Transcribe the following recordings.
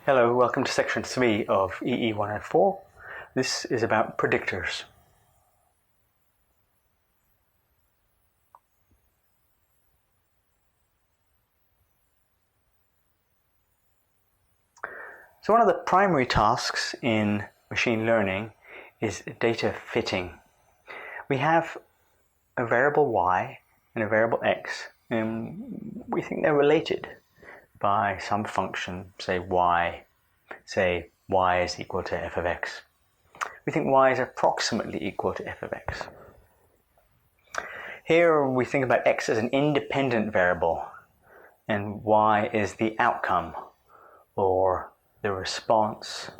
Hello, welcome to section 3 of EE104. This is about predictors. So one of the primary tasks in machine learning is data fitting. We have a variable y and a variable x, and we think they're related by some function, say y is equal to f of x. We think y is approximately equal to f of x. Here we think about x as an independent variable and y is the outcome or the response.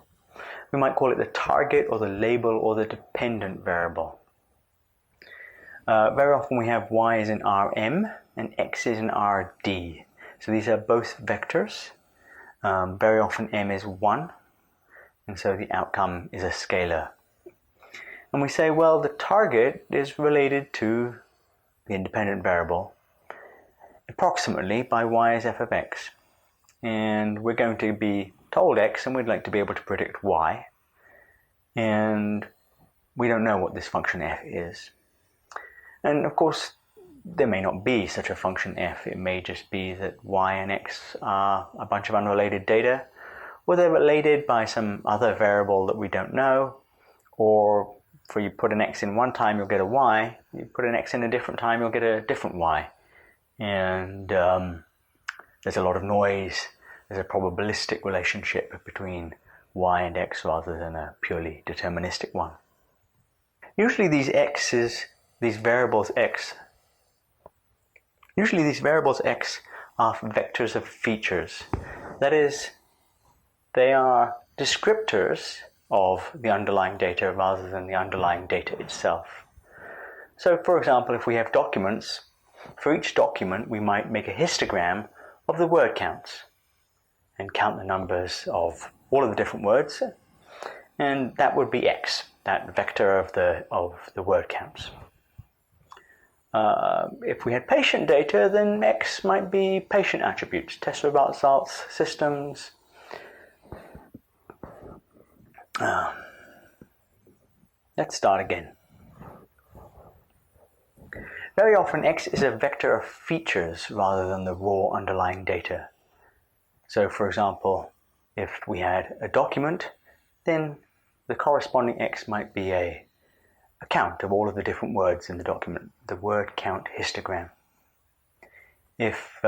We might call it the target or the label or the dependent variable. Very often we have y is in Rm and x is in Rd. So these are both vectors. Very often m is 1, and so the outcome is a scalar. And we say, well, the target is related to the independent variable approximately by y is f of x. And we're going to be told x, and we'd like to be able to predict y. And we don't know what this function f is. And of course, there may not be such a function f. It may just be that y and x are a bunch of unrelated data, or they're related by some other variable that we don't know, or for you put an x in one time, you'll get a y. You put an x in a different time, you'll get a different y. And there's a lot of noise. There's a probabilistic relationship between y and x rather than a purely deterministic one. Usually these variables x are vectors of features. That is, they are descriptors of the underlying data rather than the underlying data itself. So, for example, if we have documents, for each document we might make a histogram of the word counts and count the numbers of all of the different words, and that would be x, that vector of the word counts. If we had patient data, then x might be patient attributes, test results, systems. Let's start again. Very often x is a vector of features rather than the raw underlying data. So for example, if we had a document, then the corresponding x might be a count of all of the different words in the document, the word count histogram. If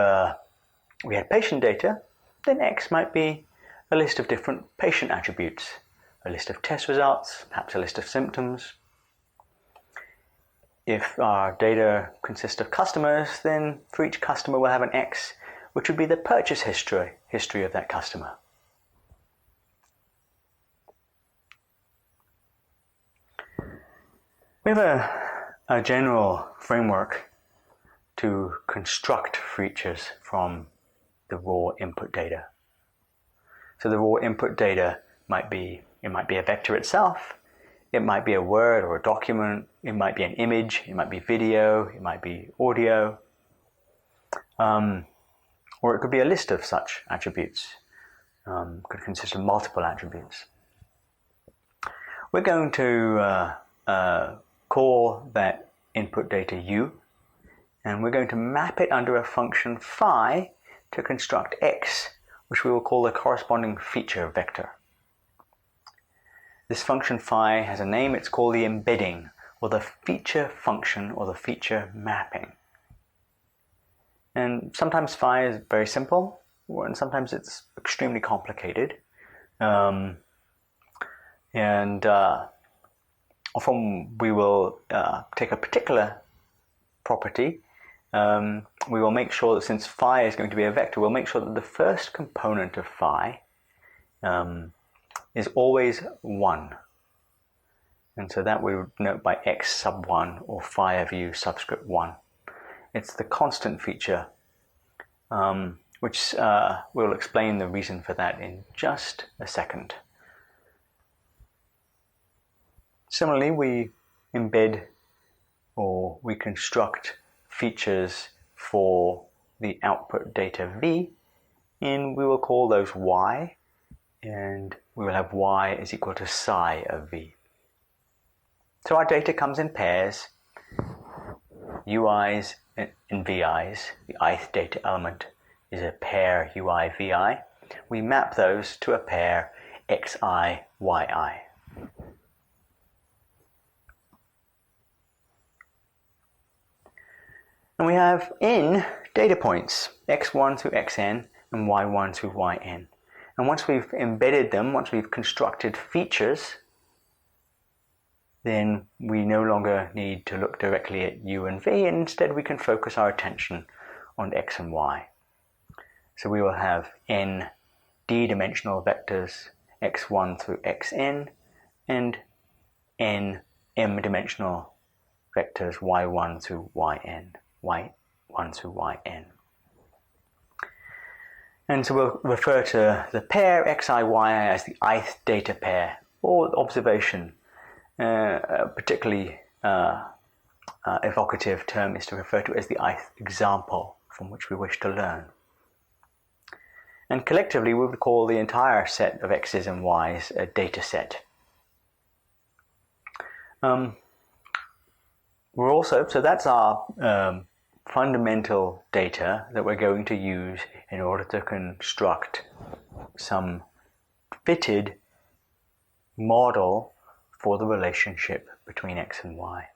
we had patient data, then x might be a list of different patient attributes, a list of test results, perhaps a list of symptoms. If our data consists of customers, then for each customer we'll have an x, which would be the purchase history of that customer. We have a general framework to construct features from the raw input data. So the raw input data might be a vector itself, it might be a word or a document, it might be an image, it might be video, it might be audio, or it could be a list of such attributes. Could consist of multiple attributes. We're going to call that input data u, and we're going to map it under a function phi to construct x, which we will call the corresponding feature vector. This function phi has a name. It's called the embedding, or the feature function, or the feature mapping. And sometimes phi is very simple, and sometimes it's extremely complicated. Often we will take a particular property. We will make sure that since phi is going to be a vector, we'll make sure that the first component of phi is always 1. And so that we would note by x sub 1 or phi of u subscript 1. It's the constant feature, which we'll explain the reason for that in just a second. Similarly, we embed or we construct features for the output data v, and we will call those y, and we will have y is equal to psi of v. So our data comes in pairs, ui's and vi's. The ith data element is a pair ui, vi. We map those to a pair xi, yi. And we have n data points, x1 through xn and y1 through yn. And once we've embedded them, once we've constructed features, then we no longer need to look directly at u and v, and instead we can focus our attention on x and y. So we will have n d-dimensional vectors x1 through xn and n m-dimensional vectors y1 through yn, y1 through yn. And so we'll refer to the pair xi, yi as the ith data pair, or observation. A particularly evocative term is to refer to it as the ith example from which we wish to learn. And collectively we would call the entire set of x's and y's a data set. So that's our fundamental data that we're going to use in order to construct some fitted model for the relationship between x and y.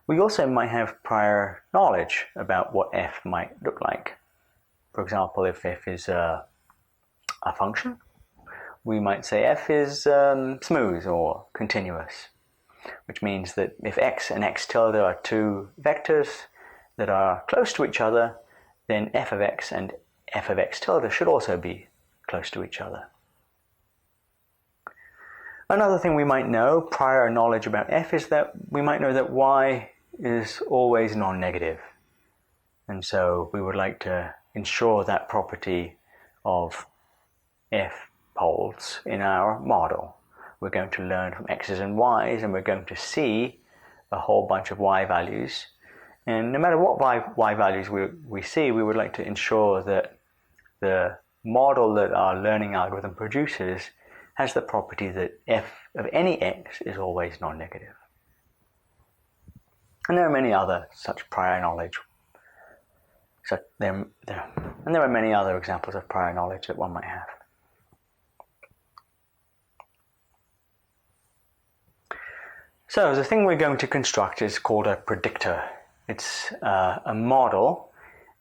We also might have prior knowledge about what f might look like. For example, if f is a function, we might say f is smooth or continuous, which means that if x and x tilde are two vectors that are close to each other, then f of x and f of x tilde should also be close to each other. Another thing we might know, prior knowledge about f, is that we might know that y is always non-negative. And so we would like to ensure that property of f holds in our model. We're going to learn from x's and y's, and we're going to see a whole bunch of y values. And no matter what y values we see, we would like to ensure that the model that our learning algorithm produces has the property that f of any x is always non-negative. And there are many other such prior knowledge. And there are many other examples of prior knowledge that one might have. So the thing we're going to construct is called a predictor. It's a model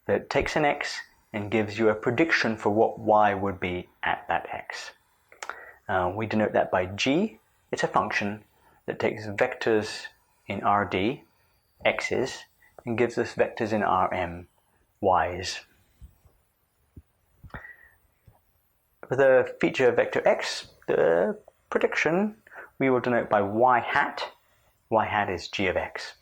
that takes an x and gives you a prediction for what y would be at that x. We denote that by g. It's a function that takes vectors in Rd, x's, and gives us vectors in Rm, y's. For the feature vector x, the prediction we will denote by y hat. Y hat is g of x.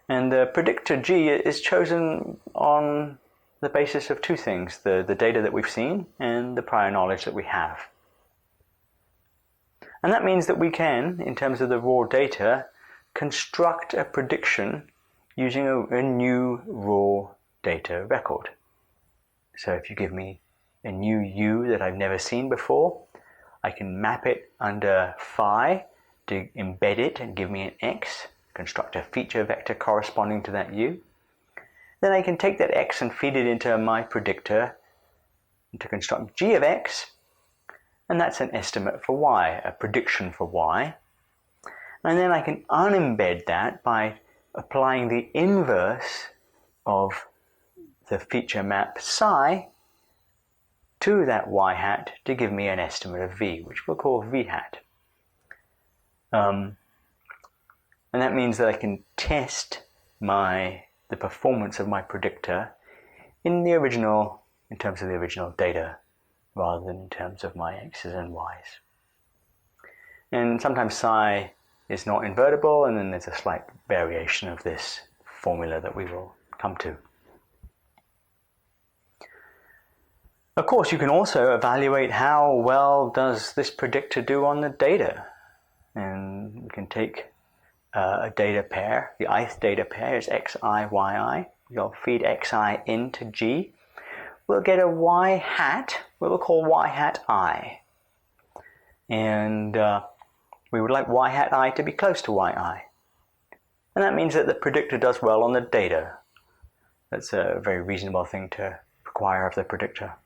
And the predictor g is chosen on the basis of two things, the data that we've seen and the prior knowledge that we have. And that means that we can, in terms of the raw data, construct a prediction using a new raw data record. So if you give me a new u that I've never seen before, I can map it under phi to embed it and give me an x, construct a feature vector corresponding to that u. Then I can take that x and feed it into my predictor to construct g of x, and that's an estimate for y, a prediction for y. And then I can unembed that by applying the inverse of the feature map psi to that y hat to give me an estimate of v, which we'll call v hat. And that means that I can test the performance of my predictor in terms of the original data, rather than in terms of my x's and y's. And sometimes psi is not invertible, and then there's a slight variation of this formula that we will come to. Of course, you can also evaluate how well does this predictor do on the data. And we can take a data pair. The ith data pair is xi, yi. You'll feed xi into g. we'll get a y hat, we'll call y hat I. And we would like y hat I to be close to yi. And that means that the predictor does well on the data. That's a very reasonable thing to require of the predictor.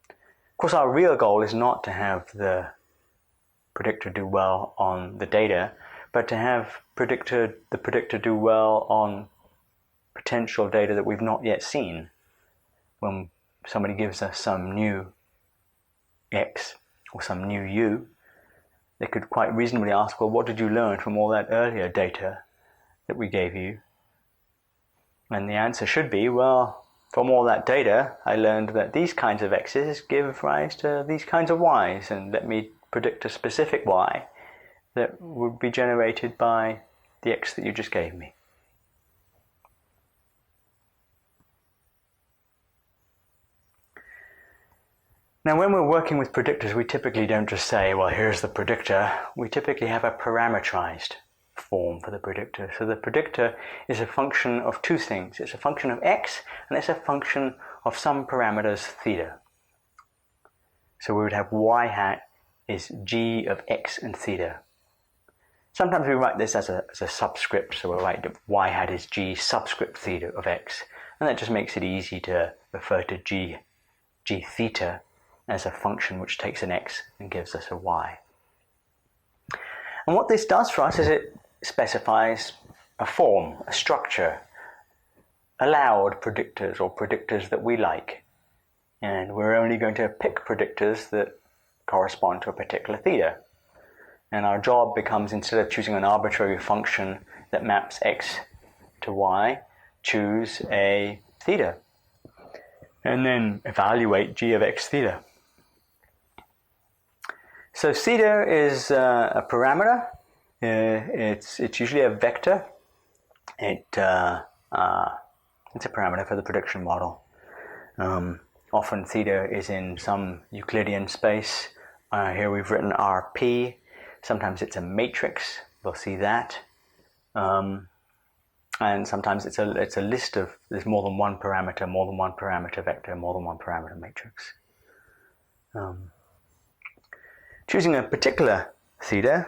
Of course, our real goal is not to have the predictor do well on the data, but to have the predictor do well on potential data that we've not yet seen. When somebody gives us some new x or some new u, they could quite reasonably ask, well, what did you learn from all that earlier data that we gave you? And the answer should be, well, from all that data, I learned that these kinds of x's give rise to these kinds of y's, and let me predict a specific y that would be generated by the x that you just gave me. Now, when we're working with predictors, we typically don't just say, well, here's the predictor. We typically have a parametrized form for the predictor. So the predictor is a function of two things. It's a function of x, and it's a function of some parameters theta. So we would have y hat is g of x and theta. Sometimes we write this as a subscript, so we'll write that y hat is g subscript theta of x, and that just makes it easy to refer to g theta as a function which takes an x and gives us a y. And what this does for us is it specifies a form, a structure, allowed predictors or predictors that we like. And we're only going to pick predictors that correspond to a particular theta. And our job becomes, instead of choosing an arbitrary function that maps x to y, choose a theta. And then evaluate g of x theta. So theta is a parameter. It's usually a vector. It's a parameter for the prediction model. Often theta is in some Euclidean space. Here we've written Rp. Sometimes it's a matrix. We'll see that. And sometimes it's a list of, there's more than one parameter vector, more than one parameter matrix. Choosing a particular theta,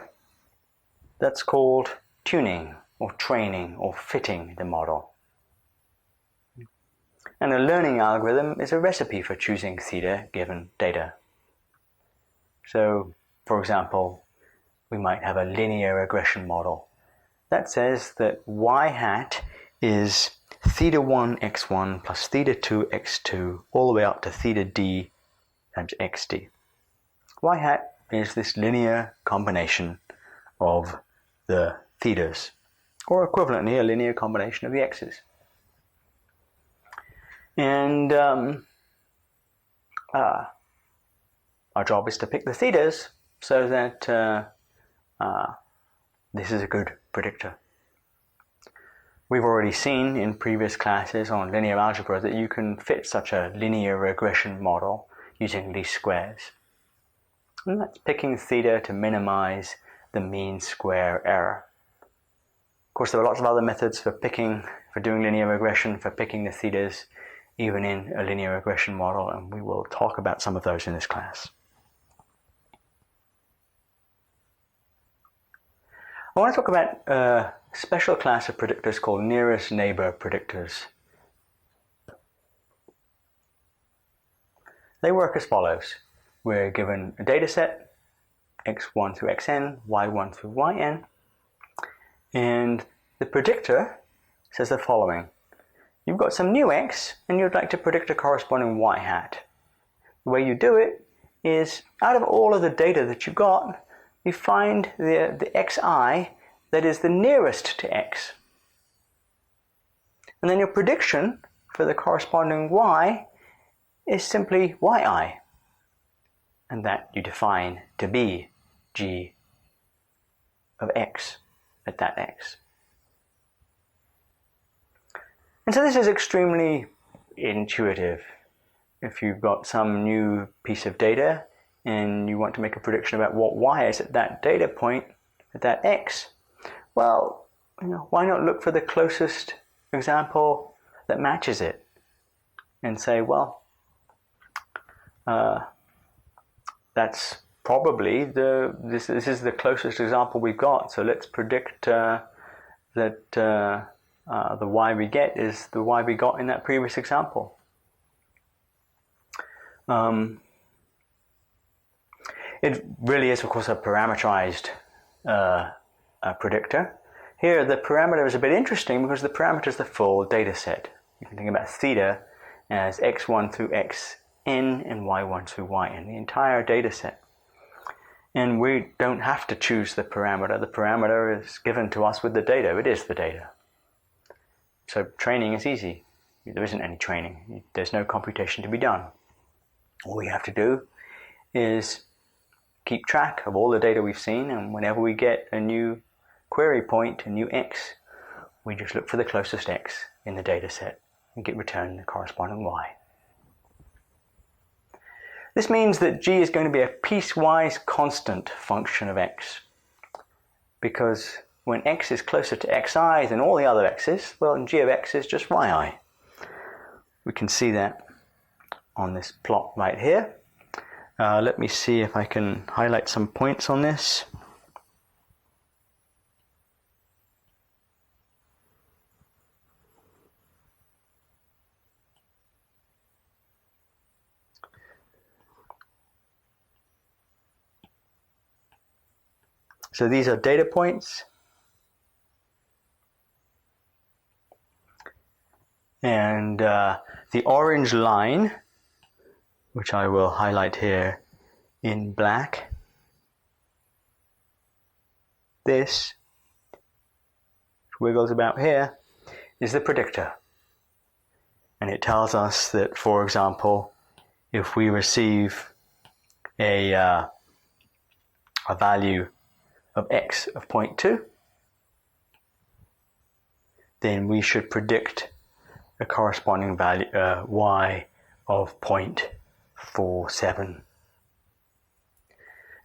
that's called tuning or training or fitting the model. And a learning algorithm is a recipe for choosing theta given data. So, for example, we might have a linear regression model. That says that y hat is theta 1 x1 plus theta 2 x2 all the way up to theta d times xd. Y hat is this linear combination of the thetas, or equivalently a linear combination of the x's. And our job is to pick the thetas so that this is a good predictor. We've already seen in previous classes on linear algebra that you can fit such a linear regression model using least squares. And that's picking theta to minimize the mean square error. Of course, there are lots of other methods for doing linear regression, for picking the thetas, even in a linear regression model, and we will talk about some of those in this class. I want to talk about a special class of predictors called nearest neighbor predictors. They work as follows. We're given a data set, x1 through xn, y1 through yn, and the predictor says the following. You've got some new x, and you'd like to predict a corresponding y hat. The way you do it is, out of all of the data that you got, you find the xi that is the nearest to x. And then your prediction for the corresponding y is simply yi. And that you define to be g of x at that x. And so this is extremely intuitive. If you've got some new piece of data and you want to make a prediction about what y is at that data point, at that x, well, why not look for the closest example that matches it and say, well, that's probably this is the closest example we've got. So let's predict that the y we get is the y we got in that previous example. It really is, of course, a parameterized predictor. Here, the parameter is a bit interesting because the parameter is the full data set. You can think about theta as x1 through xn and y1 through yn, the entire data set. And we don't have to choose the parameter. The parameter is given to us with the data. It is the data. So training is easy. There isn't any training. There's no computation to be done. All we have to do is keep track of all the data we've seen, and whenever we get a new query point, a new x, we just look for the closest x in the data set and get returned the corresponding y. This means that g is going to be a piecewise constant function of x, because when x is closer to xi than all the other x's, well, g of x is just yi. We can see that on this plot right here. Let me see if I can highlight some points on this. So these are data points. And the orange line, which I will highlight here in black, this, which wiggles about here, is the predictor. And it tells us that, for example, if we receive a value of x of 0.2, then we should predict a corresponding value y of 0.47.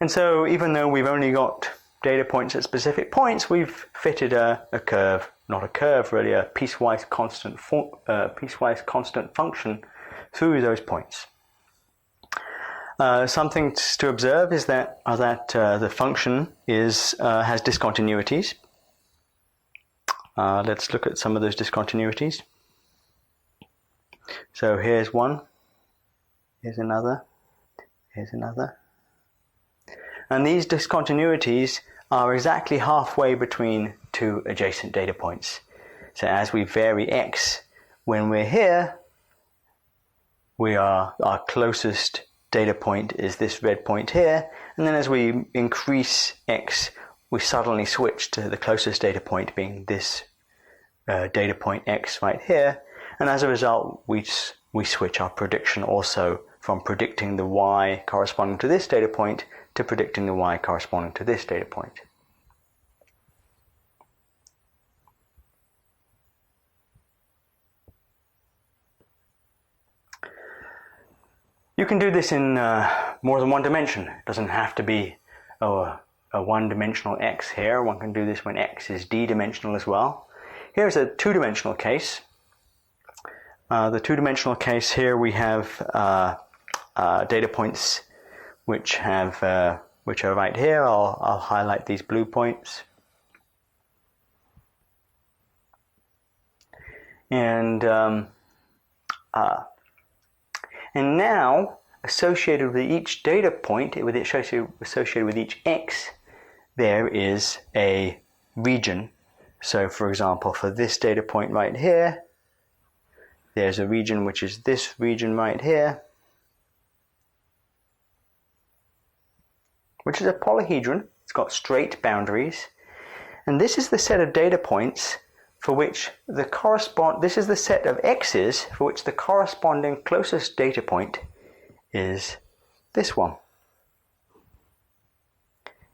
And so even though we've only got data points at specific points, we've fitted a curve, not a curve really, a piecewise constant function through those points. Something to observe is that the function has discontinuities. Let's look at some of those discontinuities. So here's one, here's another, here's another. And these discontinuities are exactly halfway between two adjacent data points. So as we vary x, when we're here, our closest data point is this red point here, and then as we increase x, we suddenly switch to the closest data point being this data point x right here, and as a result we switch our prediction also from predicting the y corresponding to this data point to predicting the y corresponding to this data point. You can do this in more than one dimension. It doesn't have to be a one-dimensional x here. One can do this when x is d-dimensional as well. Here's a two-dimensional case. The two-dimensional case here, we have data points which are right here. I'll highlight these blue points. And now, associated with each data point, associated with each x, there is a region. So, for example, for this data point right here, there's a region which is this region right here, which is a polyhedron. It's got straight boundaries. And this is the set of data points for which this is the set of x's for which the corresponding closest data point is this one.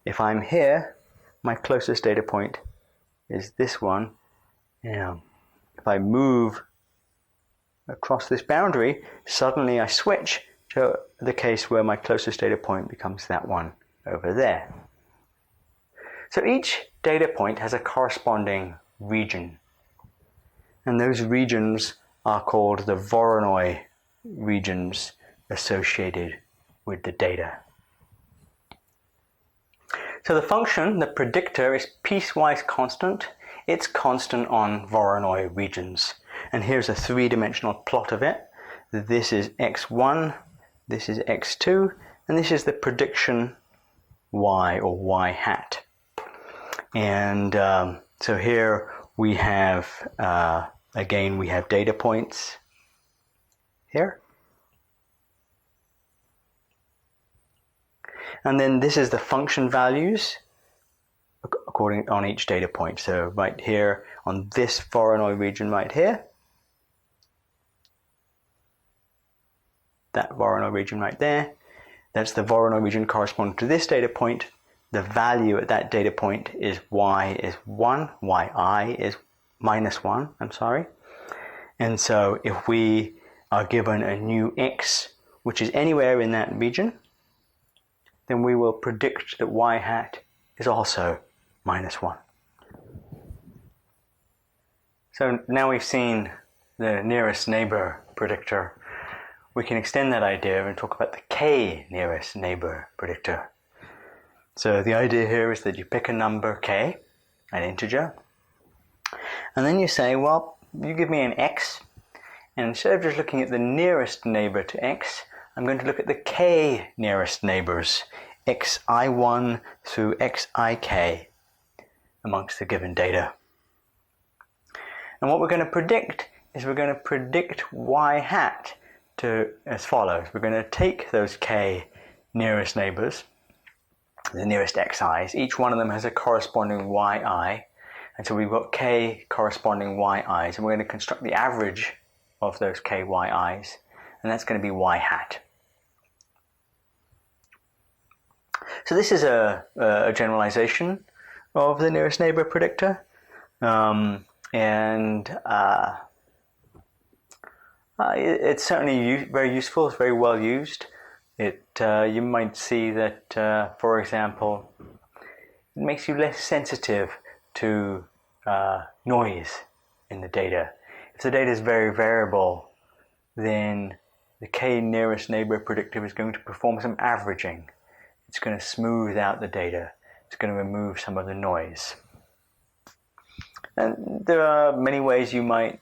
If I'm here, my closest data point is this one. Now, if I move across this boundary, suddenly I switch to the case where my closest data point becomes that one over there. So each data point has a corresponding region, and those regions are called the Voronoi regions associated with the data. So the function, the predictor, is piecewise constant. It's constant on Voronoi regions. And here's a three-dimensional plot of it. This is x1, this is x2, and this is the prediction y, or y hat. And so here we have, again, we have data points here. And then this is the function values according on each data point. So right here on this Voronoi region right here, that Voronoi region right there, that's the Voronoi region corresponding to this data point. The value at that data point is y is 1, yi is -1, I'm sorry. And so if we are given a new x, which is anywhere in that region, then we will predict that y hat is also -1. So now we've seen the nearest neighbor predictor, we can extend that idea and talk about the k nearest neighbor predictor. So the idea here is that you pick a number k, an integer, and then you say, well, you give me an x, and instead of just looking at the nearest neighbor to x, I'm going to look at the k nearest neighbors, xi1 through xik, amongst the given data. And what we're going to predict is we're going to predict y hat to as follows. We're going to take those k nearest neighbors, the nearest xi's, each one of them has a corresponding yi, and so we've got k corresponding yi's, and we're going to construct the average of those k yi's, and that's going to be y hat. So this is a generalization of the nearest neighbor predictor, it's certainly very useful, it's very well used. You might see that, for example, it makes you less sensitive to noise in the data. If the data is very variable, then the k nearest neighbor predictor is going to perform some averaging. It's going to smooth out the data. It's going to remove some of the noise. And there are many ways you might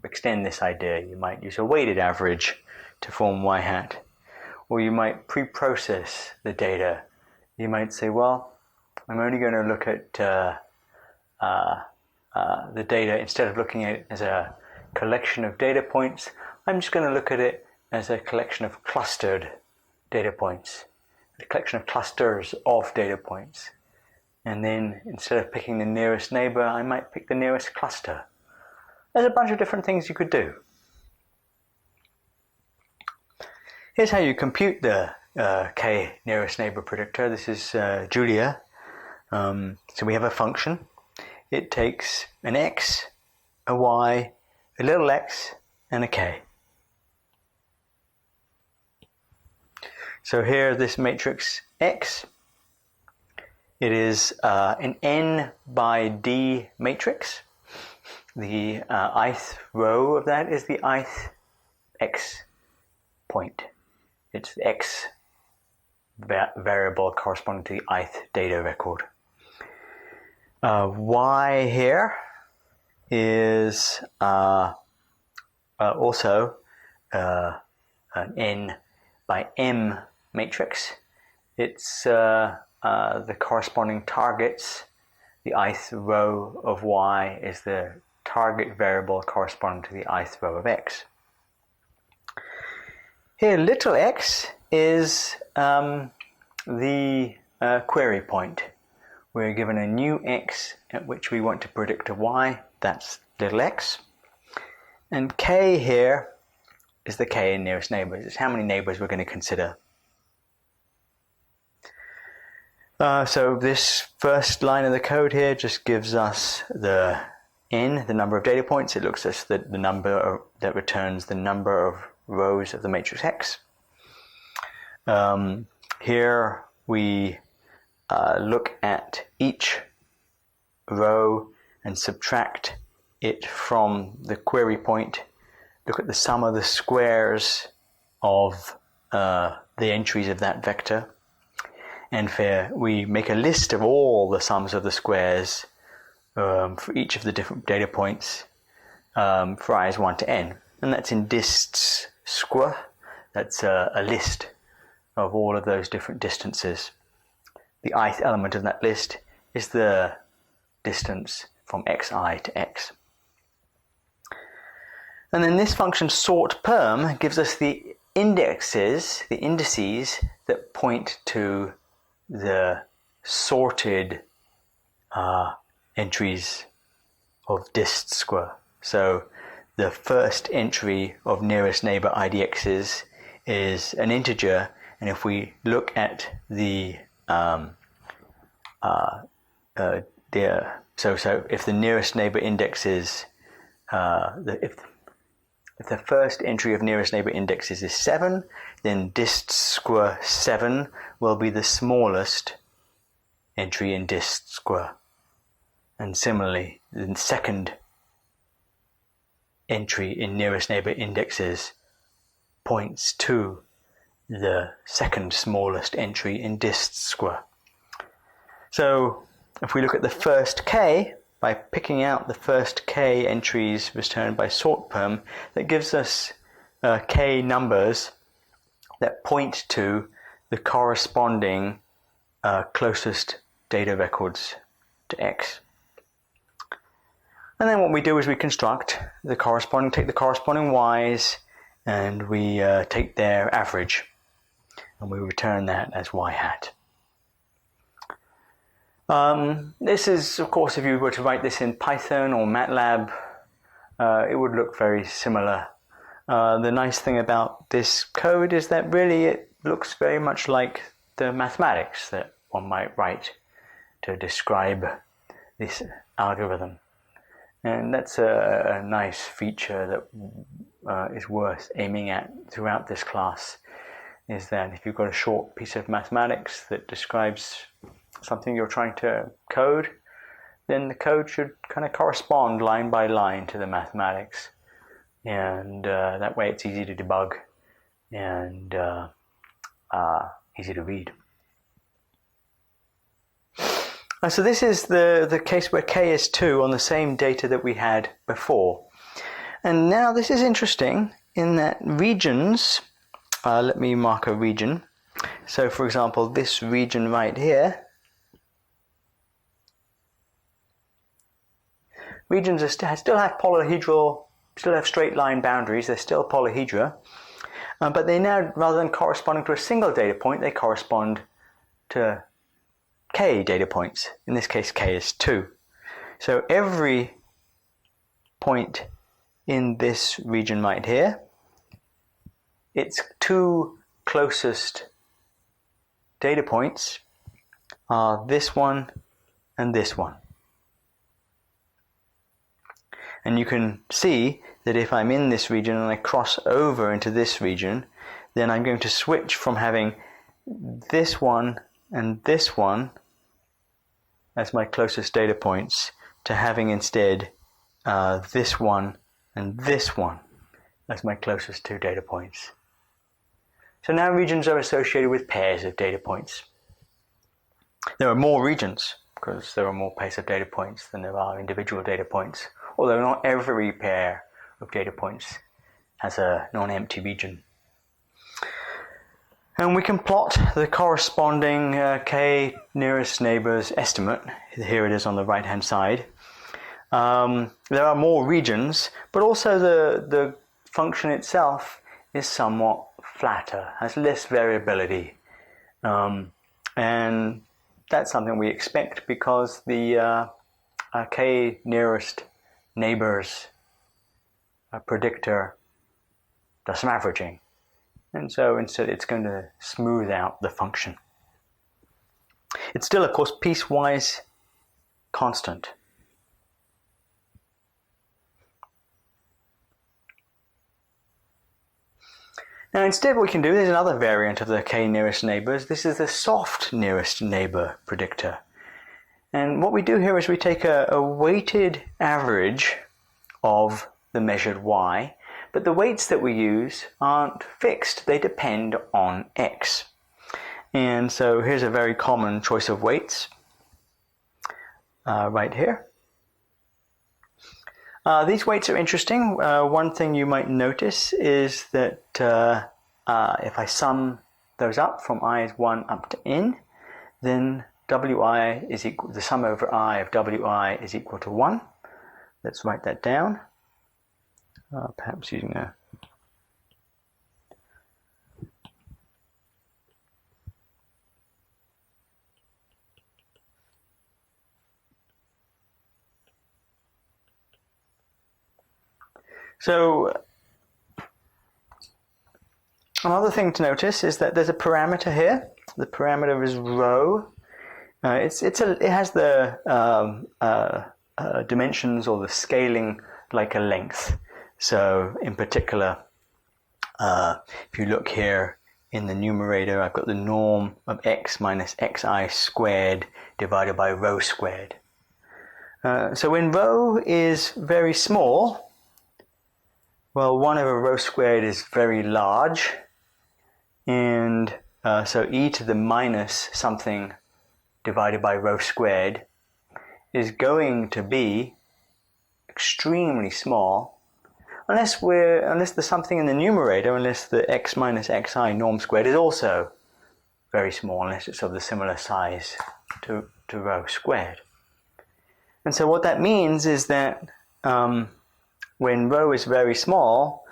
extend this idea. You might use a weighted average to form y hat, or you might pre-process the data. You might say, well, I'm only going to look at the data, instead of looking at it as a collection of data points, I'm just going to look at it as a collection of clustered data points, a collection of clusters of data points. And then instead of picking the nearest neighbor, I might pick the nearest cluster. There's a bunch of different things you could do. Here's how you compute the k nearest neighbor predictor. This is Julia. So we have a function. It takes an x, a y, a little x, and a k. So here, this matrix X, it is an n by d matrix. The ith row of that is the ith x point. It's the x variable corresponding to the ith data record. Y here is also an n by m matrix. It's the corresponding targets. The ith row of y is the target variable corresponding to the ith row of x. Here, little x is the query point. We're given a new x at which we want to predict a y. That's little x. And k here is the k in nearest neighbors. It's how many neighbors we're going to consider. So this first line of the code here just gives us the n, the number of data points. It looks at the number that returns the number of rows of the matrix X. Here we look at each row and subtract it from the query point. Look at the sum of the squares of the entries of that vector, and we make a list of all the sums of the squares for each of the different data points for I is 1 to n, and that's in dists sqr. That's a list of all of those different distances. The ith element of that list is the distance from xi to x. And then this function sortPerm gives us the indices that point to the sorted entries of dist sqr. So the first entry of nearest neighbor idx's is an integer, and if we look at the so if the nearest neighbor index is if the first entry of nearest neighbor indexes is 7, then dist sqr 7 will be the smallest entry in dist sqr. And similarly, the second entry in nearest neighbor indexes points to the second smallest entry in dist sqr. So if we look at the first k, by picking out the first k entries returned by sortPerm, that gives us k numbers that point to the corresponding closest data records to x. And then what we do is we construct take the corresponding y's, and we take their average, and we return that as y hat. This is, of course, if you were to write this in Python or MATLAB, it would look very similar. The nice thing about this code is that really it looks very much like the mathematics that one might write to describe this algorithm. And that's a nice feature that is worth aiming at throughout this class, is that if you've got a short piece of mathematics that describes something you're trying to code, then the code should kind of correspond line by line to the mathematics, and that way it's easy to debug and easy to read. So this is the case where k is 2 on the same data that we had before. And now this is interesting in that regions, let me mark a region. So for example, this region right here, regions still have polyhedral, still have straight line boundaries, they're still polyhedra, but they now, rather than corresponding to a single data point, they correspond to k data points. In this case, k is 2. So every point in this region right here, its two closest data points are this one and this one. And you can see that if I'm in this region and I cross over into this region, then I'm going to switch from having this one and this one as my closest data points to having instead this one and this one as my closest two data points. So now regions are associated with pairs of data points. There are more regions because there are more pairs of data points than there are individual data points, although not every pair of data points has a non-empty region. And we can plot the corresponding k nearest neighbors estimate. Here it is on the right hand side. There are more regions, but also the function itself is somewhat flatter, has less variability. And that's something we expect because the k nearest neighbors predictor does some averaging. And so instead it's going to smooth out the function. It's still, of course, piecewise constant. Now instead what we can do, there's another variant of the k nearest neighbors. This is the soft nearest neighbor predictor. And what we do here is we take a weighted average of the measured y, but the weights that we use aren't fixed, they depend on x. And so here's a very common choice of weights right here. These weights are interesting. One thing you might notice is that if I sum those up from I is 1 up to n, then wi is equal, the sum over I of wi is equal to 1. Let's write that down, perhaps using a So another thing to notice is that there's a parameter here. The parameter is rho. It has the dimensions or the scaling like a length. So in particular, if you look here in the numerator, I've got the norm of x minus xi squared divided by rho squared. So when rho is very small, well, 1 over rho squared is very large, and so e to the minus something divided by rho squared is going to be extremely small, unless there's something in the numerator, unless the x minus xi norm squared is also very small, unless it's of the similar size to rho squared. And so what that means is that when rho is very small,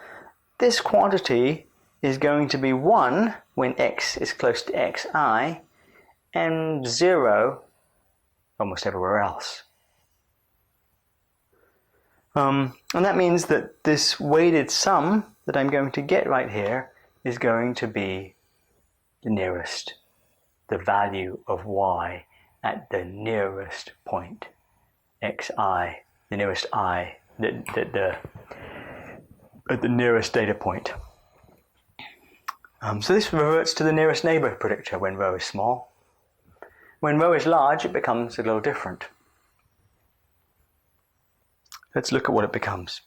this quantity is going to be 1 when x is close to xi, and 0 almost everywhere else. And that means that this weighted sum that I'm going to get right here is going to be the nearest, the value of y at the nearest point, xi, the nearest I, at the nearest data point. So this reverts to the nearest neighbor predictor when rho is small. When rho is large, it becomes a little different. Let's look at what it becomes.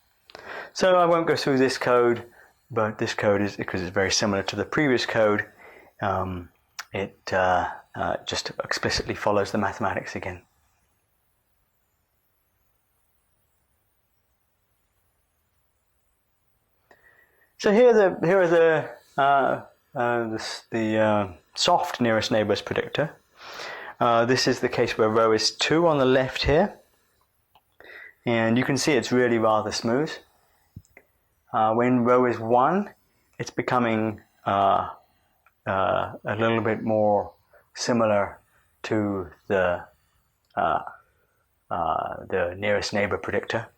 So I won't go through this code, but this code is, because it's very similar to the previous code, it just explicitly follows the mathematics again. So here are the soft nearest neighbors predictor. This is the case where rho is 2 on the left here, and you can see it's really rather smooth. When rho is 1, it's becoming a little bit more similar to the nearest neighbor predictor.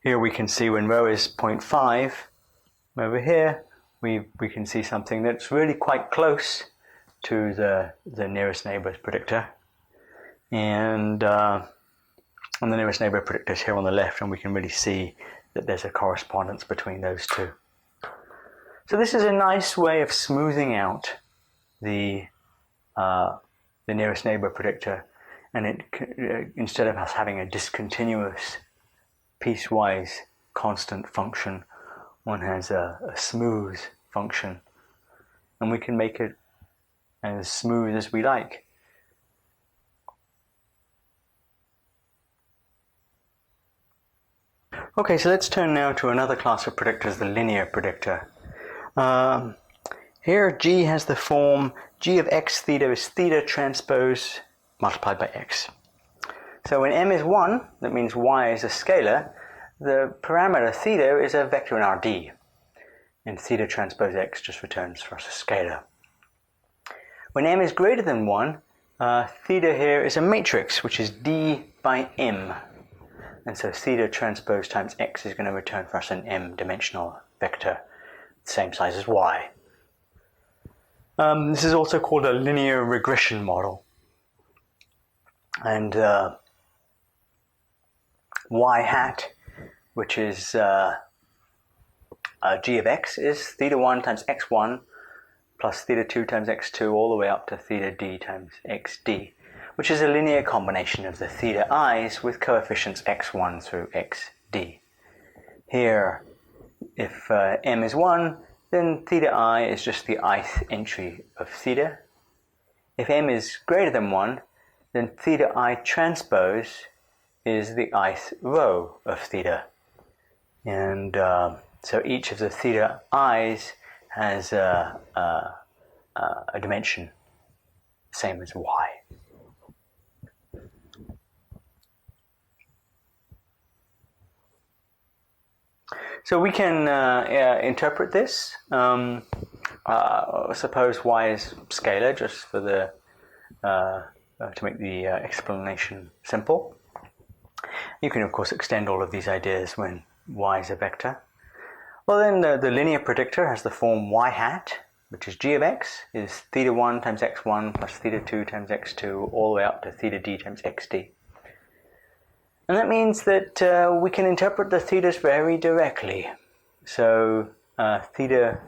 Here we can see when rho is 0.5, over here we can see something that's really quite close to the nearest neighbor's predictor. And the nearest neighbor predictor is here on the left, and we can really see that there's a correspondence between those two. So this is a nice way of smoothing out the nearest neighbor predictor, and instead of us having a discontinuous piecewise constant function, one has a smooth function, and we can make it as smooth as we like. Okay, so let's turn now to another class of predictors, the linear predictor. Here g has the form g of x theta is theta transpose multiplied by x. So when m is 1, that means y is a scalar. The parameter theta is a vector in Rd, and theta transpose x just returns for us a scalar. When m is greater than 1, theta here is a matrix, which is d by m. And so theta transpose times x is going to return for us an m-dimensional vector, the same size as y. This is also called a linear regression model. And y hat, which is g of x, is theta 1 times x1 plus theta 2 times x2 all the way up to theta d times xd, which is a linear combination of the theta i's with coefficients x1 through xd. here, if m is 1, then theta I is just the ith entry of theta. If m is greater than 1, then theta I transpose is the ith row of theta. And so each of the theta i's has a dimension, same as y. So we can interpret this. Suppose y is scalar, just for the to make the explanation simple. You can of course extend all of these ideas when y is a vector. Well, then the linear predictor has the form y hat, which is g of x is theta 1 times x1 plus theta 2 times x2 all the way up to theta d times xd. And that means that we can interpret the thetas very directly. So theta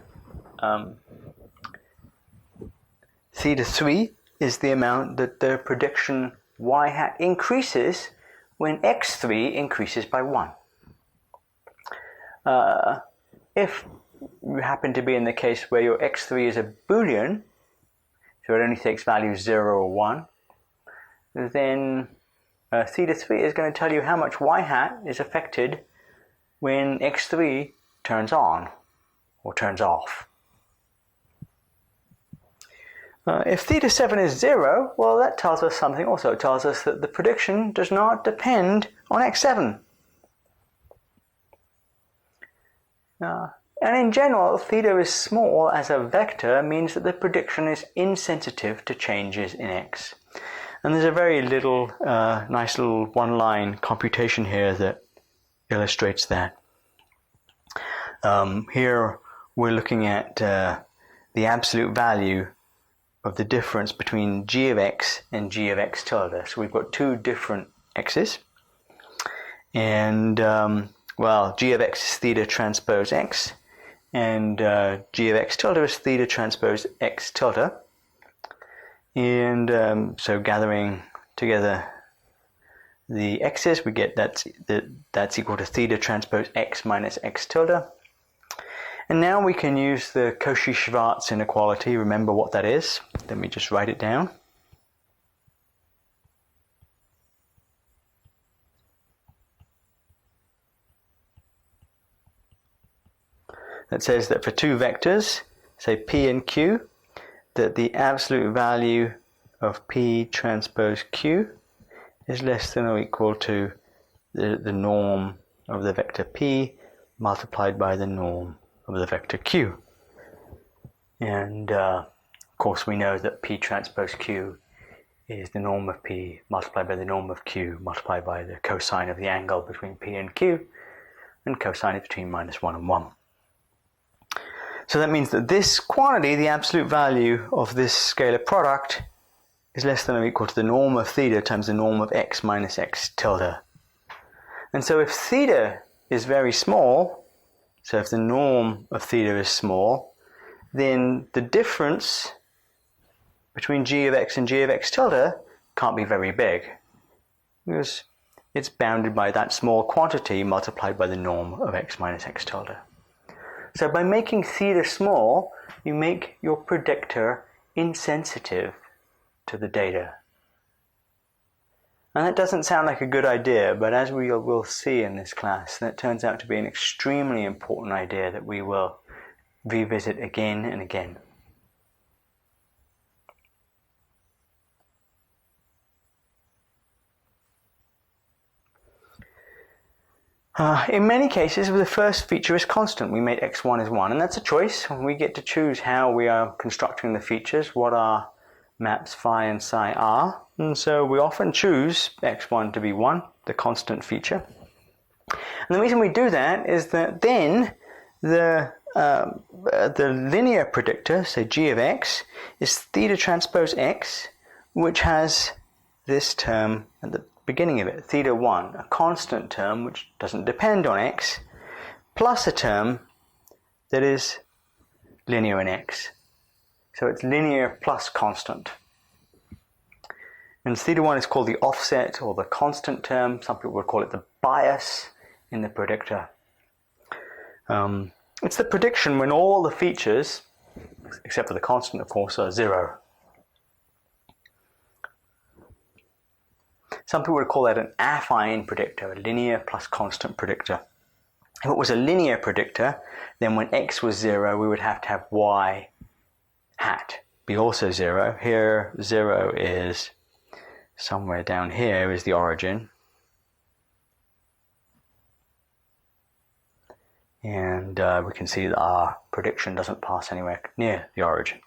3 is the amount that the prediction y hat increases when x3 increases by 1. If you happen to be in the case where your x3 is a Boolean, so it only takes values 0 or 1, then theta 3 is going to tell you how much y hat is affected when x3 turns on or turns off. If theta 7 is 0, well, that tells us something also. It tells us that the prediction does not depend on x7. And in general, theta is small as a vector means that the prediction is insensitive to changes in x. And there's a very little, nice little one-line computation here that illustrates that. Here we're looking at the absolute value of the difference between g of x and g of x tilde. So we've got two different x's. And, well, g of x is theta transpose x, and g of x tilde is theta transpose x tilde. And so gathering together the x's, we get that's equal to theta transpose x minus x tilde. And now we can use the Cauchy-Schwarz inequality. Remember what that is. Let me just write it down. That says that for two vectors, say p and q, that the absolute value of p transpose q is less than or equal to the norm of the vector p multiplied by the norm of the vector q. And of course we know that p transpose q is the norm of p multiplied by the norm of q multiplied by the cosine of the angle between p and q, and cosine is between minus 1 and 1. So that means that this quantity, the absolute value of this scalar product, is less than or equal to the norm of theta times the norm of x minus x tilde. And so if theta is very small, so if the norm of theta is small, then the difference between g of x and g of x tilde can't be very big, because it's bounded by that small quantity multiplied by the norm of x minus x tilde. So by making theta small, you make your predictor insensitive to the data. And that doesn't sound like a good idea, but as we will see in this class, that turns out to be an extremely important idea that we will revisit again and again. In many cases, the first feature is constant. We made x1 is 1, and that's a choice. We get to choose how we are constructing the features, what our maps phi and psi are. And so we often choose x1 to be 1, the constant feature. And the reason we do that is that then the linear predictor, say g of x, is theta transpose x, which has this term at the beginning of it, theta 1, a constant term which doesn't depend on x, plus a term that is linear in x. So it's linear plus constant. And theta 1 is called the offset or the constant term. Some people would call it the bias in the predictor. It's the prediction when all the features, except for the constant of course, are 0. Some people would call that an affine predictor, a linear plus constant predictor. If it was a linear predictor, then when x was 0, we would have to have y hat be also 0. Here, 0 is somewhere down here is the origin. And we can see that our prediction doesn't pass anywhere near the origin.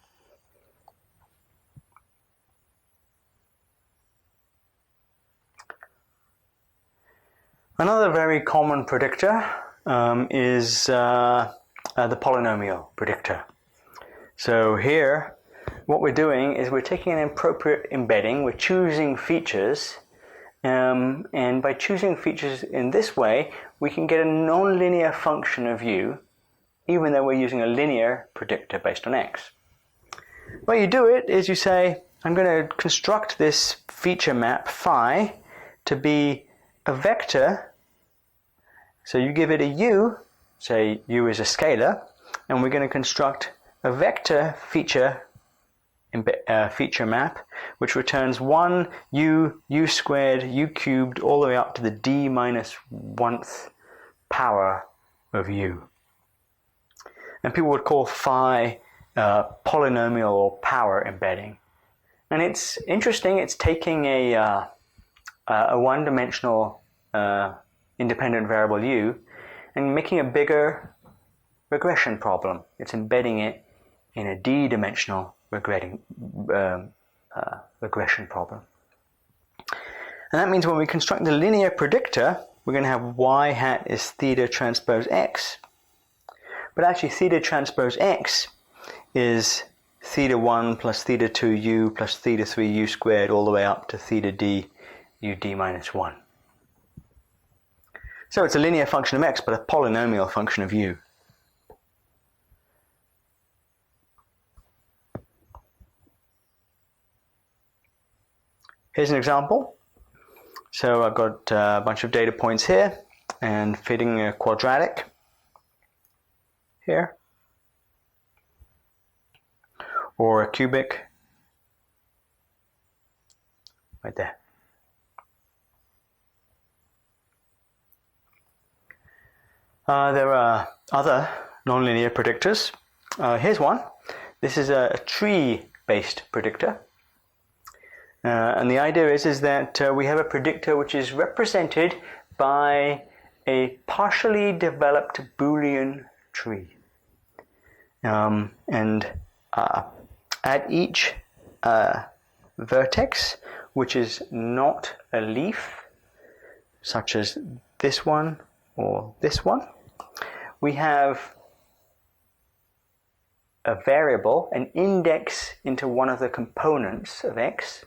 Another very common predictor is the polynomial predictor. So here, what we're doing is we're taking an appropriate embedding, we're choosing features, and by choosing features in this way, we can get a nonlinear function of u, even though we're using a linear predictor based on x. The way you do it is you say, I'm going to construct this feature map phi to be a vector. So you give it a u, say u is a scalar, and we're going to construct a vector feature map which returns 1 u squared u cubed all the way up to the d minus 1th power of u. And people would call phi polynomial or power embedding. And it's interesting, it's taking a one-dimensional independent variable u and making a bigger regression problem. It's embedding it in a d-dimensional regression problem. And that means when we construct the linear predictor, we're going to have y hat is theta transpose x. But actually theta transpose x is theta 1 plus theta 2u plus theta 3u squared all the way up to theta d u d minus 1. So it's a linear function of x, but a polynomial function of u. Here's an example. So I've got a bunch of data points here and fitting a quadratic here, or a cubic right there. There are other nonlinear predictors. Here's one. This is a tree-based predictor. And the idea is that we have a predictor which is represented by a partially developed Boolean tree. At each vertex, which is not a leaf, such as this one or this one, we have a variable, an index into one of the components of x,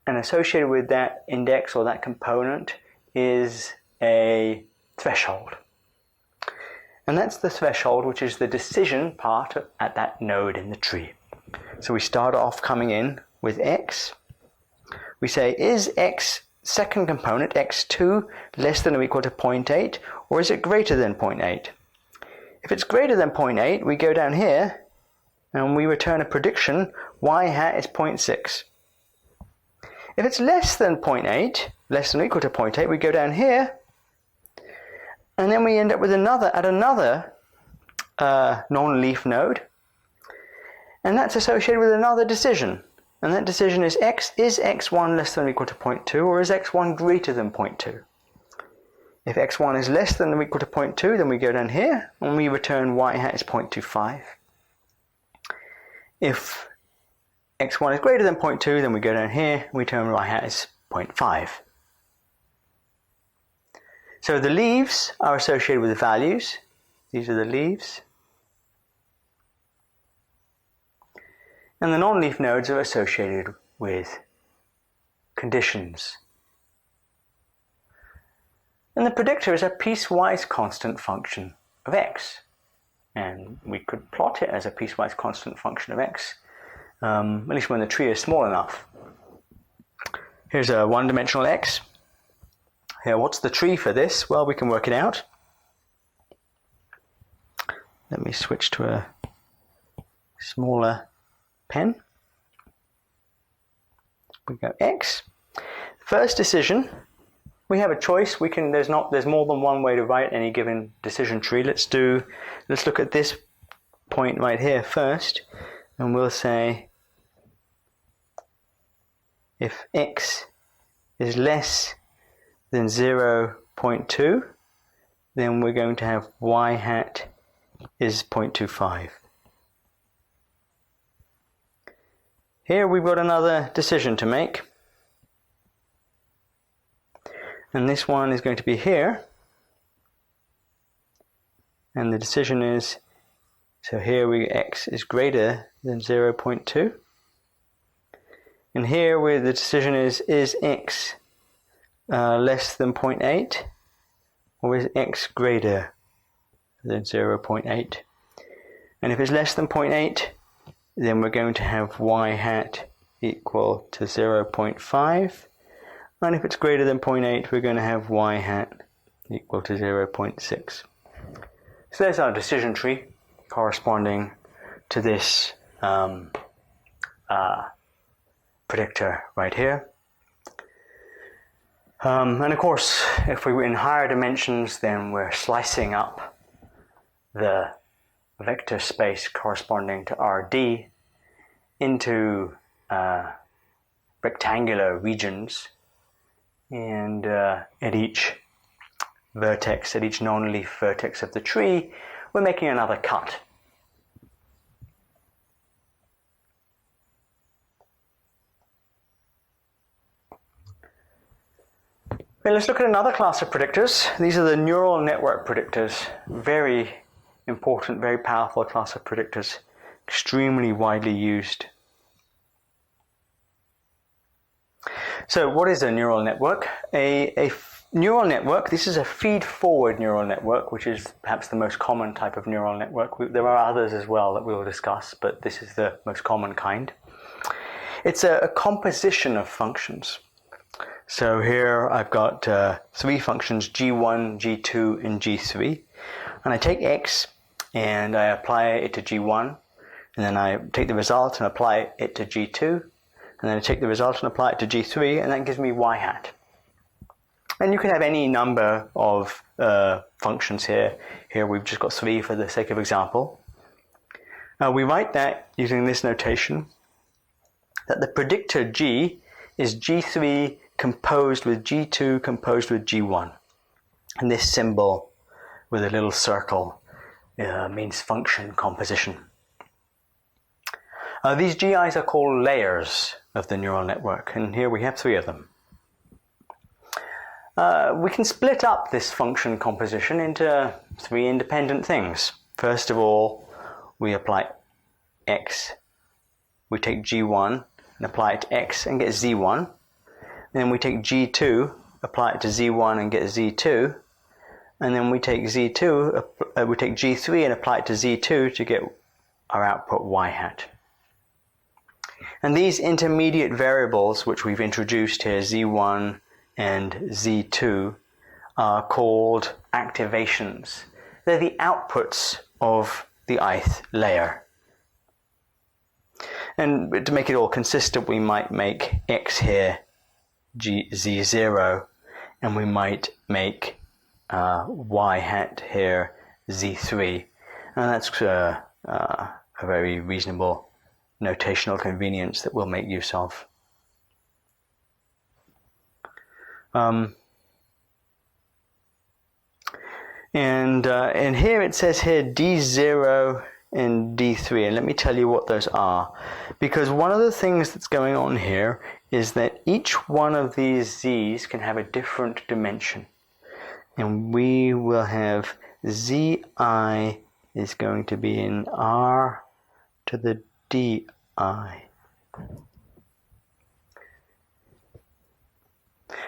and associated with that index or that component is a threshold. And that's the threshold which is the decision part at that node in the tree. So we start off coming in with x. We say, is x second component, x2, less than or equal to 0.8, or is it greater than 0.8? If it's greater than 0.8, we go down here and we return a prediction, y hat is 0.6. If it's less than 0.8, less than or equal to 0.8, we go down here, and then we end up with another non-leaf node, and that's associated with another decision. And that decision is x1 less than or equal to 0.2, or is x1 greater than 0.2? If x1 is less than or equal to 0.2, then we go down here, and we return y hat is 0.25. If x1 is greater than 0.2, then we go down here, and we return y hat is 0.5. So the leaves are associated with the values. These are the leaves. And the non-leaf nodes are associated with conditions. And the predictor is a piecewise constant function of x. And we could plot it as a piecewise constant function of x, at least when the tree is small enough. Here's a one-dimensional x. Here, what's the tree for this? Well, we can work it out. let me switch to a smaller pen. We go X. First decision, we have a choice. There's more than one way to write any given decision tree. Let's look at this point right here first, and we'll say if X is less than 0.2, then we're going to have Y hat is 0.25. Here we've got another decision to make. And this one is going to be here. And the decision is, so here X is greater than 0.2. And here the decision is X less than 0.8? Or is X greater than 0.8? And if it's less than 0.8, then we're going to have Y hat equal to 0.5. And if it's greater than 0.8, we're going to have Y hat equal to 0.6. So there's our decision tree corresponding to this predictor right here. And of course, if we were in higher dimensions, then we're slicing up the vector space corresponding to RD into rectangular regions, and at each vertex, at each non-leaf vertex of the tree, we're making another cut. Okay, let's look at another class of predictors. These are the neural network predictors. Very important, very powerful class of predictors, extremely widely used. So what is a neural network? A neural network, this is a feed-forward neural network, which is perhaps the most common type of neural network. There are others as well that we will discuss, but this is the most common kind. It's a composition of functions. So here I've got three functions, G1, G2, and G3. And I take X and I apply it to G1, and then I take the result and apply it to G2, and then I take the result and apply it to G3, and that gives me Y hat. And you can have any number of functions here. Here we've just got three for the sake of example. We write that using this notation, that the predictor G is G3 composed with G2 composed with G1. And this symbol with a little circle means function composition. These GIs are called layers of the neural network, and here we have three of them. We can split up this function composition into three independent things. First of all, we apply X. We take G1 and apply it to X and get Z1. Then we take G2, apply it to Z1 and get Z2. And then we take Z2, we take G3 and apply it to Z2 to get our output Y hat. And these intermediate variables, which we've introduced here, Z1 and Z2, are called activations. They're the outputs of the ith layer. And to make it all consistent, we might make X here Z0, and we might make Y hat here Z3. And that's a very reasonable notational convenience that we'll make use of. And here it says here D0 and D3, and let me tell you what those are, because one of the things that's going on here is that each one of these Z's can have a different dimension, and we will have Zi is going to be in R to the Di.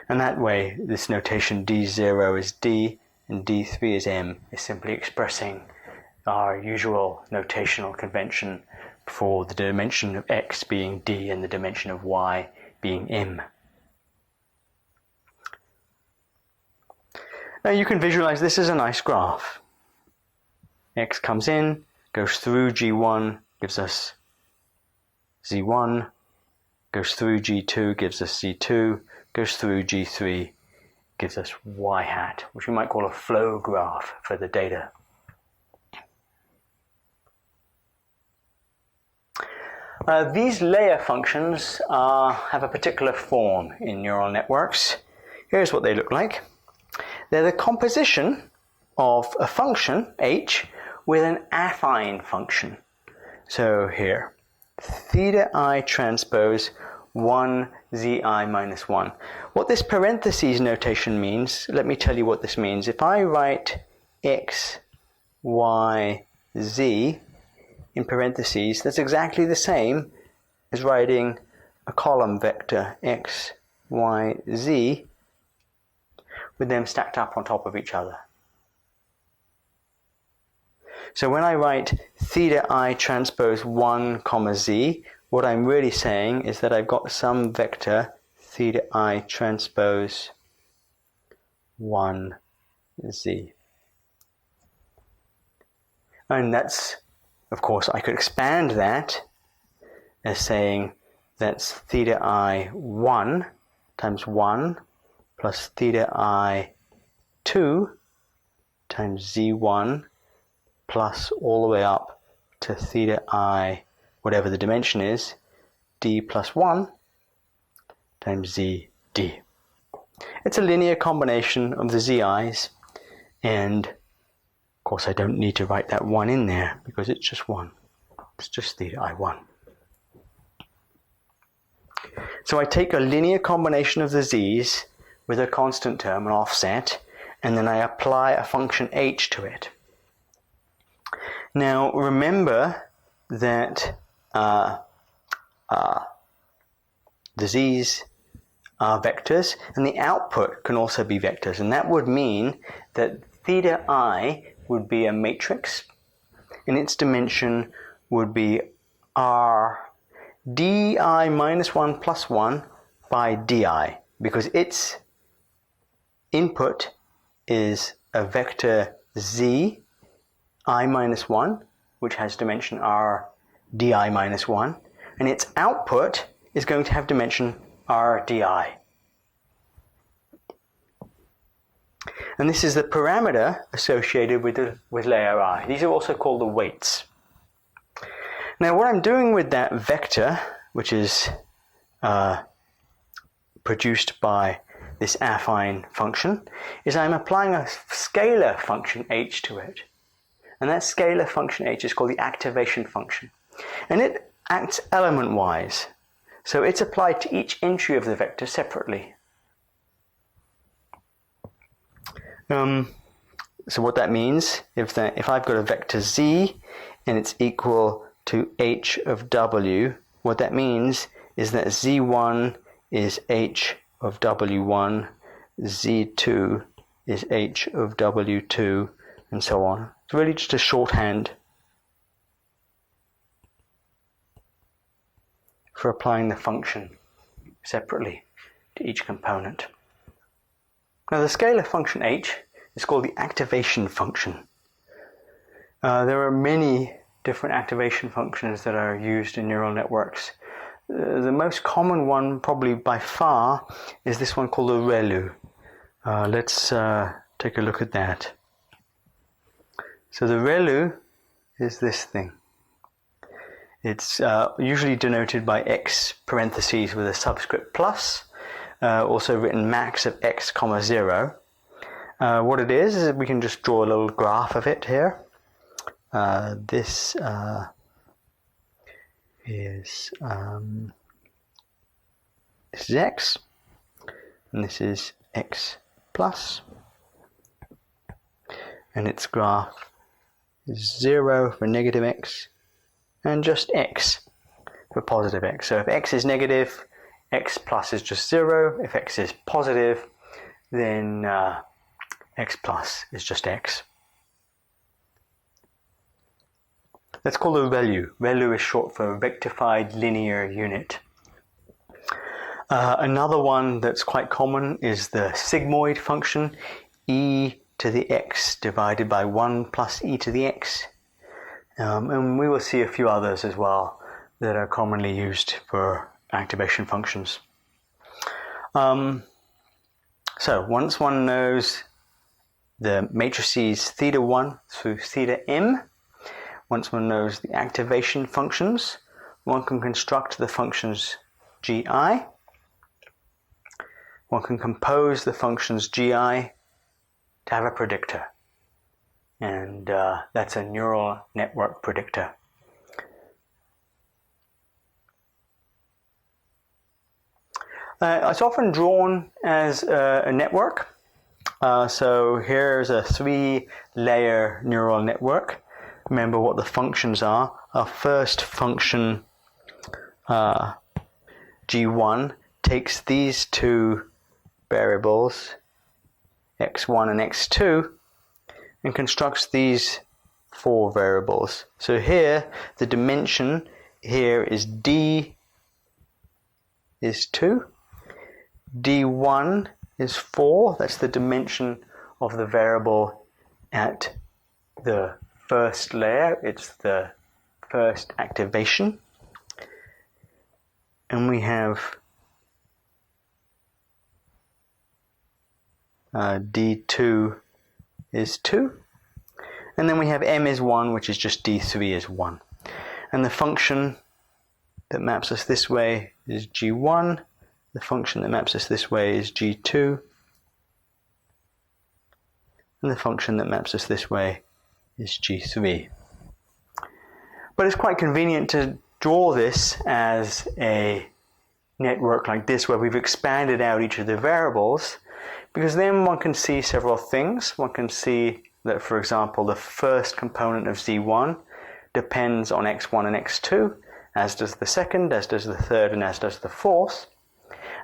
And that way, this notation D0 is D and D3 is M is simply expressing our usual notational convention for the dimension of X being D and the dimension of Y being M. Now you can visualize this as a nice graph. x comes in, goes through g1, gives us z1, goes through g2, gives us z2, goes through g3, gives us y hat, which we might call a flow graph for the data. These layer functions have a particular form in neural networks. Here's what they look like. They're the composition of a function, h, with an affine function. So here, theta I transpose 1 zi minus 1. What this parentheses notation means, let me tell you what this means. If I write x, y, z in parentheses, that's exactly the same as writing a column vector x, y, z with them stacked up on top of each other. So when I write theta I transpose 1 comma z, what I'm really saying is that I've got some vector theta I transpose 1 z. And that's, of course, I could expand that as saying that's theta I 1 times 1 plus theta I 2 times z1 plus all the way up to theta I, whatever the dimension is, d plus 1 times z d. It's a linear combination of the zi's, and of course I don't need to write that 1 in there because it's just 1. It's just theta I1. So I take a linear combination of the z's with a constant term, an offset, and then I apply a function h to it. Now remember that the z's are vectors, and the output can also be vectors, and that would mean that theta I would be a matrix, and its dimension would be r di minus 1 plus 1 by di, because its input is a vector z I minus 1, which has dimension r di minus 1, and its output is going to have dimension r di. And this is the parameter associated with layer I. These are also called the weights. Now what I'm doing with that vector, which is produced by this affine function, is I'm applying a scalar function h to it. And that scalar function h is called the activation function. And it acts element-wise. So it's applied to each entry of the vector separately. So what that means, if I've got a vector z and it's equal to h of w, what that means is that z1 is h of w1, z2 is h of w2, and so on. It's really just a shorthand for applying the function separately to each component. Now the scalar function h is called the activation function. There are many different activation functions that are used in neural networks. The most common one, probably by far, is this one called the Relu. Let's take a look at that. So the Relu is this thing. It's usually denoted by x parentheses with a subscript plus, also written max of x comma 0. What it is we can just draw a little graph of it here. This is x, and this is x plus, and its graph is 0 for negative x, and just x for positive x. So if x is negative, x plus is just 0. If x is positive, then x plus is just x. That's called a Relu. Relu is short for rectified linear unit. Another one that's quite common is the sigmoid function, EE104. to the x divided by 1 plus e to the x. And we will see a few others as well that are commonly used for activation functions. So once one knows the matrices theta 1 through theta m, once one knows the activation functions, one can construct the functions gi. One can compose the functions gi to have a predictor. And that's a neural network predictor. It's often drawn as a network. So here's a 3-layer neural network. Remember what the functions are. Our first function, g1, takes these two variables, x1 and x2, and constructs these 4 variables. So here, the dimension here is d is 2, d1 is 4, that's the dimension of the variable at the first layer, it's the first activation. And we have d2 is 2, and then we have m is 1, which is just d3 is 1. And the function that maps us this way is g1, the function that maps us this way is g2, and the function that maps us this way is g3. But it's quite convenient to draw this as a network like this, where we've expanded out each of the variables, because then one can see several things. One can see that, for example, the first component of z1 depends on x1 and x2, as does the second, as does the third, and as does the fourth.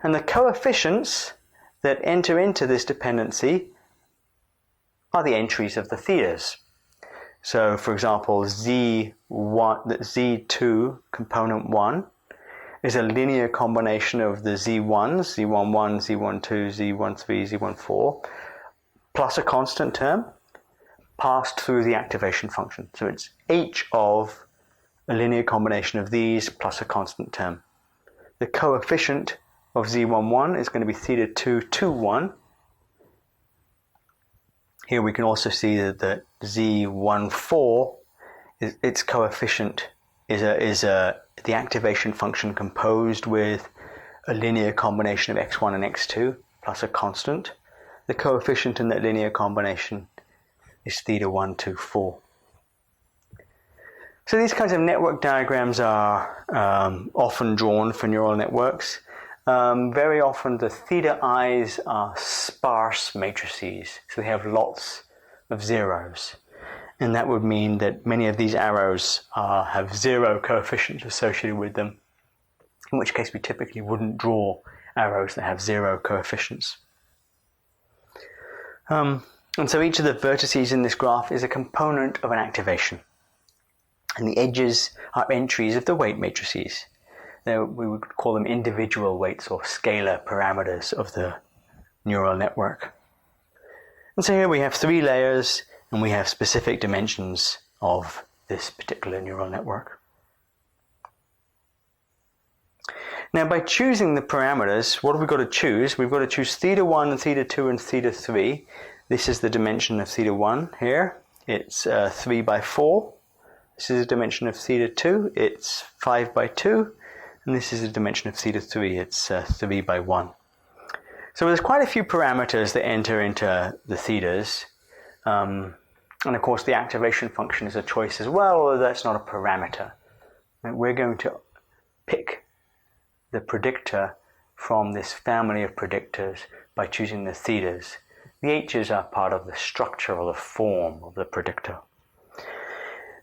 And the coefficients that enter into this dependency are the entries of the thetas. So, for example, z2 component 1 is a linear combination of the z1s, z11, z12, z13, z14, plus a constant term passed through the activation function. So it's h of a linear combination of these plus a constant term. The coefficient of z11 is going to be theta 2, 2, 1. Here we can also see that the z14, its coefficient is the activation function composed with a linear combination of x1 and x2 plus a constant. The coefficient in that linear combination is theta 1, 2, 4. So these kinds of network diagrams are often drawn for neural networks. Very often the theta i's are sparse matrices, so they have lots of zeros. And that would mean that many of these arrows have 0 coefficients associated with them, in which case we typically wouldn't draw arrows that have 0 coefficients. And so each of the vertices in this graph is a component of an activation. And the edges are entries of the weight matrices. Now, we would call them individual weights or scalar parameters of the neural network. And so here we have 3 layers, and we have specific dimensions of this particular neural network. Now, by choosing the parameters, what have we got to choose? We've got to choose theta 1, theta 2, and theta 3. This is the dimension of theta 1 here. It's 3 by 4. This is the dimension of theta 2. It's 5 by 2. And this is the dimension of theta 3. It's 3 by 1. So there's quite a few parameters that enter into the thetas. And of course the activation function is a choice as well, although that's not a parameter. And we're going to pick the predictor from this family of predictors by choosing the thetas. The h's are part of the structure or the form of the predictor.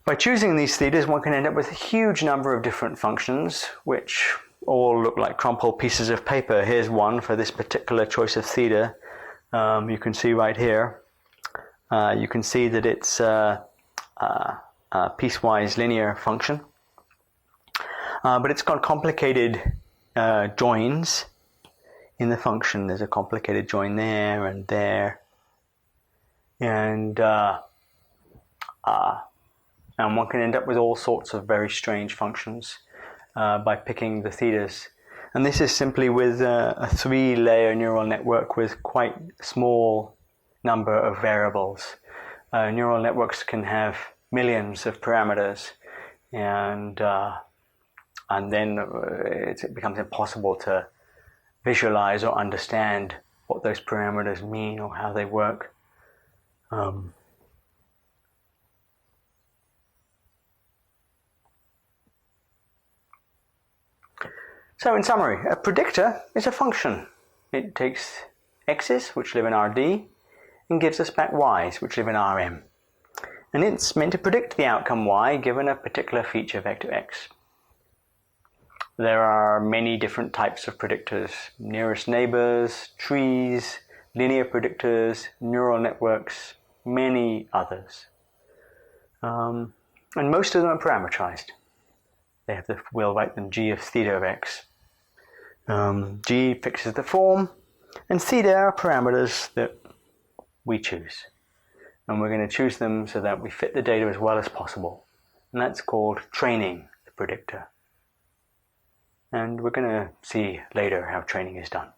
By choosing these thetas, one can end up with a huge number of different functions, which all look like crumpled pieces of paper. Here's one for this particular choice of theta. You can see right here. You can see that it's a piecewise linear function. But it's got complicated joins in the function. There's a complicated join there and there. And one can end up with all sorts of very strange functions by picking the thetas. And this is simply with a 3-layer neural network with quite small number of variables. Neural networks can have millions of parameters, and then it becomes impossible to visualize or understand what those parameters mean or how they work. So in summary, a predictor is a function. It takes x's, which live in Rd, and gives us back y's, which live in Rm. And it's meant to predict the outcome y given a particular feature vector x. There are many different types of predictors: nearest neighbors, trees, linear predictors, neural networks, many others. And most of them are parametrized. We'll write them g of theta of x. G fixes the form, and theta are parameters that we choose. And we're going to choose them so that we fit the data as well as possible. And that's called training the predictor. And we're going to see later how training is done.